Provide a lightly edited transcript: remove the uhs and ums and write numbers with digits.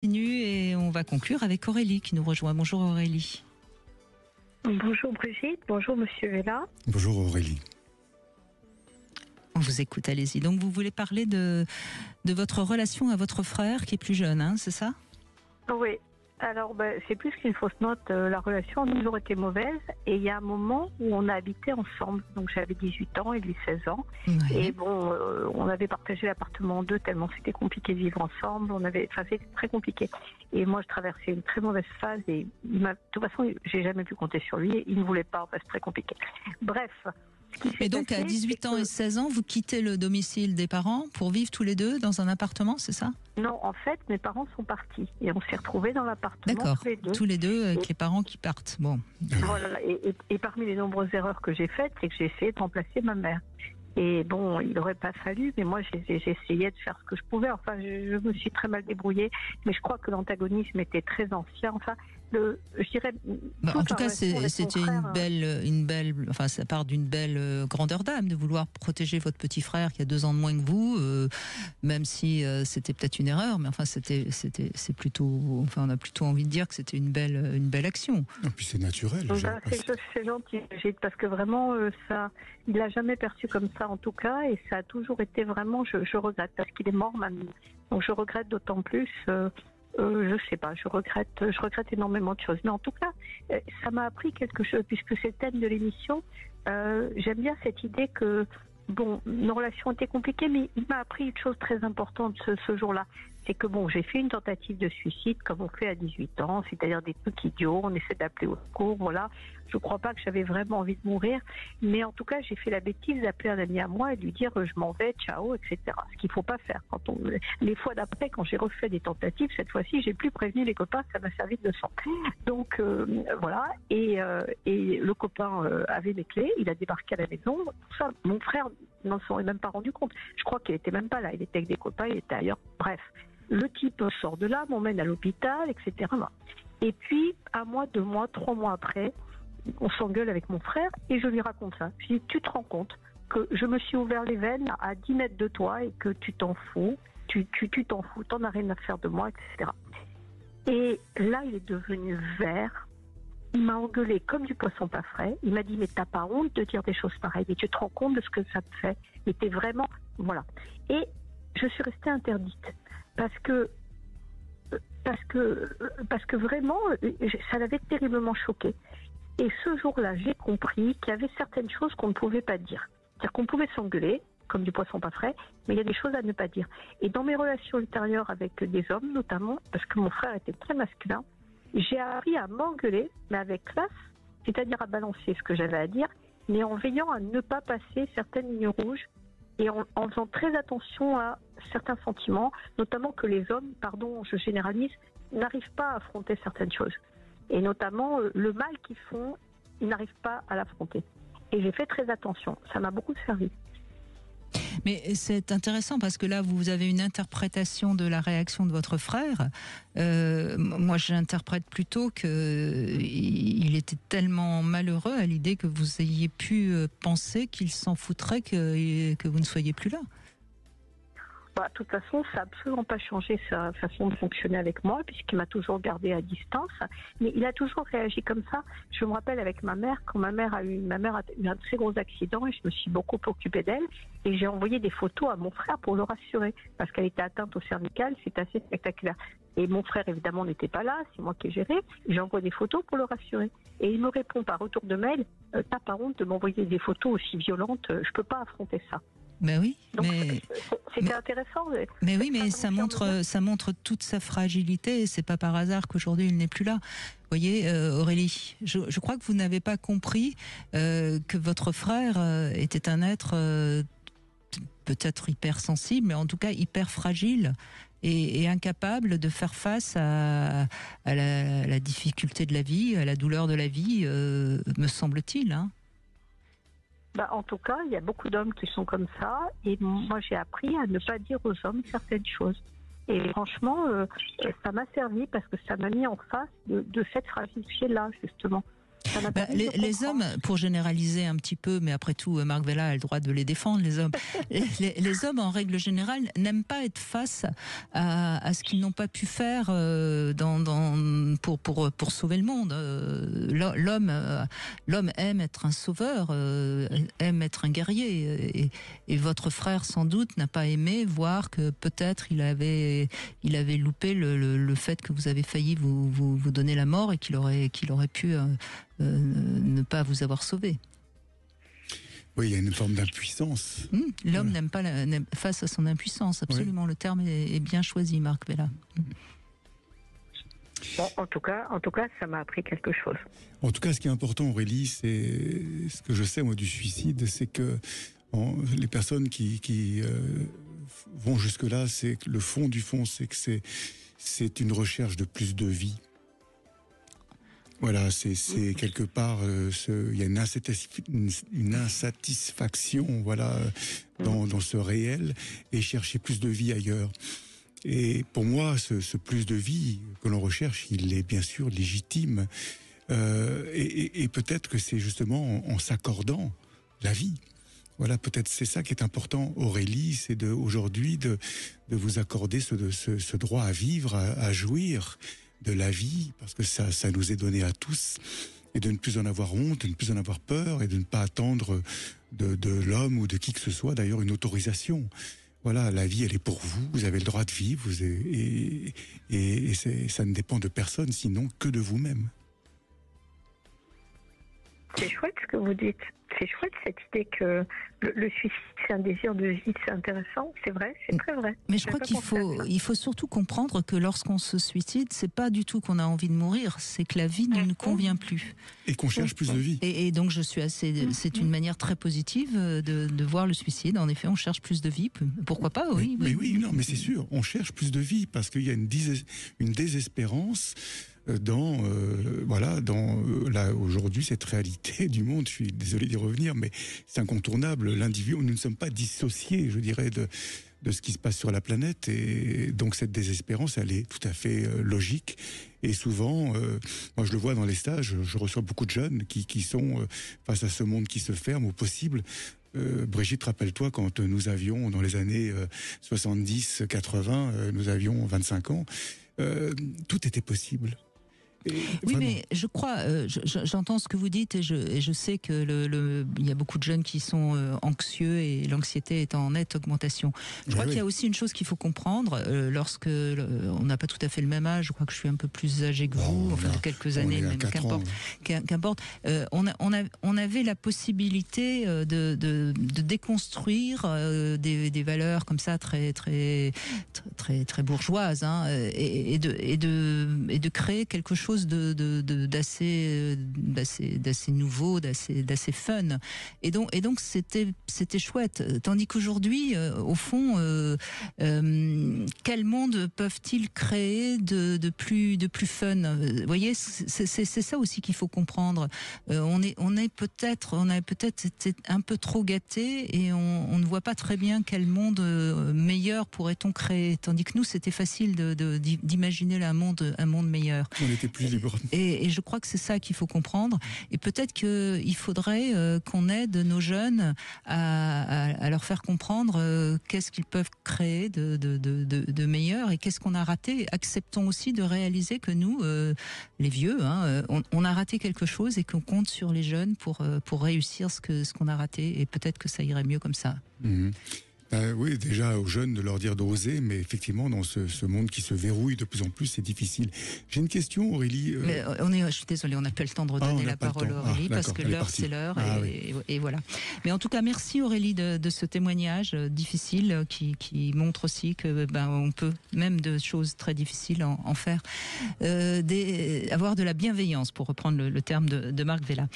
Et on va conclure avec Aurélie qui nous rejoint. Bonjour Aurélie. Bonjour Brigitte, bonjour Monsieur Vella. Bonjour Aurélie. On vous écoute, allez-y. Donc vous voulez parler de votre relation à votre frère qui est plus jeune, hein, c'est ça? Oui, alors c'est plus qu'une fausse note, la relation a toujours été mauvaise et il y a un moment où on a habité ensemble, donc j'avais 18 ans et lui 16 ans. Ouais. Et bon, on avait partagé l'appartement en deux tellement c'était compliqué de vivre ensemble, c'était très compliqué. Et moi je traversais une très mauvaise phase et de toute façon j'ai jamais pu compter sur lui, il ne voulait pas, c'est très compliqué. Bref. Et donc à 18 ans et 16 ans, vous quittez le domicile des parents pour vivre tous les deux dans un appartement, c'est ça? Non, en fait, mes parents sont partis et on s'est retrouvés dans l'appartement. D'accord, tous les deux avec et les parents qui partent. Bon. Voilà, et parmi les nombreuses erreurs que j'ai faites, c'est que j'ai essayé de remplacer ma mère. Et bon, il n'aurait pas fallu, mais moi j'ai essayé de faire ce que je pouvais. Enfin, je me suis très mal débrouillée, mais je crois que l'antagonisme était très ancien. Enfin, je dirais. En tout cas, c'était une belle. Enfin, ça part d'une belle grandeur d'âme de vouloir protéger votre petit frère qui a 2 ans de moins que vous, même si c'était peut-être une erreur, mais enfin, c'est plutôt. Enfin, on a plutôt envie de dire que c'était une belle action. Et puis c'est naturel. C'est gentil, parce que vraiment, il l'a jamais perçu comme ça en tout cas, et ça a toujours été vraiment. Je regrette parce qu'il est mort maintenant, donc je regrette d'autant plus. Je sais pas, je regrette énormément de choses. Mais en tout cas, ça m'a appris quelque chose, puisque c'est le thème de l'émission. J'aime bien cette idée que, bon, nos relations étaient compliquées, mais il m'a appris une chose très importante ce jour-là. C'est que bon, j'ai fait une tentative de suicide comme on fait à 18 ans, c'est-à-dire des trucs idiots, on essaie d'appeler au secours, voilà. Je crois pas que j'avais vraiment envie de mourir, mais en tout cas, j'ai fait la bêtise d'appeler un ami à moi et de lui dire je m'en vais, ciao, etc. Ce qu'il faut pas faire. Les fois d'après, quand j'ai refait des tentatives, cette fois-ci, j'ai plus prévenu les copains, ça m'a servi de leçon. Donc voilà, et le copain avait mes clés, il a débarqué à la maison. Tout ça, mon frère n'en s'en est même pas rendu compte. Je crois qu'il était même pas là, il était avec des copains, il était ailleurs. Bref. Le type sort de là, m'emmène à l'hôpital, etc. Et puis, 1 mois, 2 mois, 3 mois après, on s'engueule avec mon frère et je lui raconte ça. Je dis, tu te rends compte que je me suis ouvert les veines à 10 mètres de toi et que tu t'en fous, tu t'en fous, t'en as rien à faire de moi, etc. Et là, il est devenu vert. Il m'a engueulé comme du poisson pas frais. Il m'a dit, mais t'as pas honte de dire des choses pareilles, mais tu te rends compte de ce que ça te fait. Et t'es vraiment... Voilà. Et je suis restée interdite. Parce que vraiment, ça l'avait terriblement choqué. Et ce jour-là, j'ai compris qu'il y avait certaines choses qu'on ne pouvait pas dire. C'est-à-dire qu'on pouvait s'engueuler, comme du poisson pas frais, mais il y a des choses à ne pas dire. Et dans mes relations ultérieures avec des hommes, notamment, parce que mon frère était très masculin, j'ai appris à m'engueuler, mais avec classe, c'est-à-dire à balancer ce que j'avais à dire, mais en veillant à ne pas passer certaines lignes rouges, et en faisant très attention à certains sentiments, notamment que les hommes, pardon, je généralise, n'arrivent pas à affronter certaines choses. Et notamment, le mal qu'ils font, ils n'arrivent pas à l'affronter. Et j'ai fait très attention. Ça m'a beaucoup servi. Mais c'est intéressant parce que là, vous avez une interprétation de la réaction de votre frère. Moi, j'interprète plutôt qu'il était tellement malheureux à l'idée que vous ayez pu penser qu'il s'en foutrait que vous ne soyez plus là. De toute façon, ça n'a absolument pas changé sa façon de fonctionner avec moi, puisqu'il m'a toujours gardé à distance. Mais il a toujours réagi comme ça. Je me rappelle avec ma mère, quand ma mère a eu un très gros accident et je me suis beaucoup occupée d'elle. Et j'ai envoyé des photos à mon frère pour le rassurer, parce qu'elle était atteinte au cervical, c'est assez spectaculaire. Et mon frère, évidemment, n'était pas là, c'est moi qui ai géré. J'ai envoyé des photos pour le rassurer. Et il me répond par retour de mail, t'as pas honte de m'envoyer des photos aussi violentes, je peux pas affronter ça. Ben oui, donc, c'était intéressant. Mais oui, mais ça montre toute sa fragilité. Et c'est pas par hasard qu'aujourd'hui il n'est plus là. Vous voyez, Aurélie, je crois que vous n'avez pas compris que votre frère était un être peut-être hypersensible, mais en tout cas hyper fragile et incapable de faire face à la difficulté de la vie, à la douleur de la vie, me semble-t-il, hein. En tout cas, il y a beaucoup d'hommes qui sont comme ça, et moi j'ai appris à ne pas dire aux hommes certaines choses. Et franchement, ça m'a servi parce que ça m'a mis en face de cette fragilité-là, justement. Ça n'a pas pu Les comprendre. hommes, pour généraliser un petit peu, mais après tout, Marc Vella a le droit de les défendre, les hommes. Les hommes, en règle générale, n'aiment pas être face à ce qu'ils n'ont pas pu faire pour sauver le monde. L'homme aime être un sauveur, aime être un guerrier. Et votre frère, sans doute, n'a pas aimé voir que peut-être il avait loupé le fait que vous avez failli vous donner la mort et qu'il aurait pu ne pas vous avoir sauvé. Oui, il y a une forme d'impuissance. L'homme n'aime pas face à son impuissance, absolument. Le terme est bien choisi, Marc Vella. Bon, en tout cas, ça m'a appris quelque chose. En tout cas, ce qui est important, Aurélie, c'est ce que je sais, moi, du suicide, c'est que les personnes qui vont jusque-là, c'est que le fond du fond, c'est que c'est une recherche de plus de vie. Voilà, c'est quelque part, il y a une insatisfaction, voilà, dans ce réel, et chercher plus de vie ailleurs. Et pour moi, ce plus de vie que l'on recherche, il est bien sûr légitime, et peut-être que c'est justement en s'accordant la vie. Voilà, peut-être c'est ça qui est important, Aurélie, c'est aujourd'hui de vous accorder ce droit à vivre, à jouir de la vie, parce que ça nous est donné à tous, et de ne plus en avoir honte, de ne plus en avoir peur, et de ne pas attendre de l'homme ou de qui que ce soit, d'ailleurs, une autorisation. Voilà, la vie, elle est pour vous, vous avez le droit de vivre, et ça ne dépend de personne, sinon que de vous-même. C'est chouette ce que vous dites. C'est chouette cette idée que le suicide, c'est un désir de vie, c'est intéressant, c'est vrai, c'est très vrai. Mais je crois qu'il faut surtout comprendre que lorsqu'on se suicide, c'est pas du tout qu'on a envie de mourir, c'est que la vie ne nous convient plus. Et qu'on cherche plus de vie. Et donc c'est une manière très positive de voir le suicide. En effet, on cherche plus de vie. Pourquoi pas, oui. Mais mais c'est sûr, on cherche plus de vie parce qu'il y a une désespérance aujourd'hui cette réalité du monde. Je suis désolé d'y revenir, mais c'est incontournable. L'individu, nous ne sommes pas dissociés, je dirais, de ce qui se passe sur la planète, et donc cette désespérance, elle est tout à fait logique. Et souvent, moi je le vois dans les stages, je reçois beaucoup de jeunes qui sont face à ce monde qui se ferme au possible. Brigitte, rappelle-toi, quand nous avions, dans les années 70-80, nous avions 25 ans, tout était possible. Oui, mais je crois, j'entends ce que vous dites, et je sais que il y a beaucoup de jeunes qui sont anxieux, et l'anxiété est en nette augmentation. Je crois qu'il y a aussi une chose qu'il faut comprendre, lorsque on n'a pas tout à fait le même âge. Je crois que je suis un peu plus âgé que vous, enfin de quelques années, même qu'importe. On avait la possibilité de déconstruire des valeurs comme ça très bourgeoises, hein, et de créer quelque chose d'assez nouveau, d'assez fun, et donc c'était chouette. Tandis qu'aujourd'hui, au fond, quel monde peuvent-ils créer de plus fun? Vous voyez, c'est ça aussi qu'il faut comprendre. On a peut-être été un peu trop gâtés, et on ne voit pas très bien quel monde meilleur pourrait-on créer. Tandis que nous, c'était facile d'imaginer un monde meilleur. On était plus libre. Et je crois que c'est ça qu'il faut comprendre. Et peut-être qu'il faudrait qu'on aide nos jeunes à leur faire comprendre qu'est-ce qu'ils peuvent créer de meilleur, et qu'est-ce qu'on a raté. Acceptons aussi de réaliser que nous, les vieux, on a raté quelque chose, et qu'on compte sur les jeunes pour réussir ce qu'on a raté. Et peut-être que ça irait mieux comme ça. Mmh. Oui, déjà aux jeunes de leur dire d'oser, mais effectivement dans ce monde qui se verrouille de plus en plus, c'est difficile. J'ai une question, Aurélie. Je suis désolée, on n'a pas le temps de redonner la parole à Aurélie, parce que l'heure c'est l'heure, et voilà. Mais en tout cas, merci Aurélie de ce témoignage difficile qui montre aussi que on peut même de choses très difficiles en faire, avoir de la bienveillance, pour reprendre le terme de Marc Vella.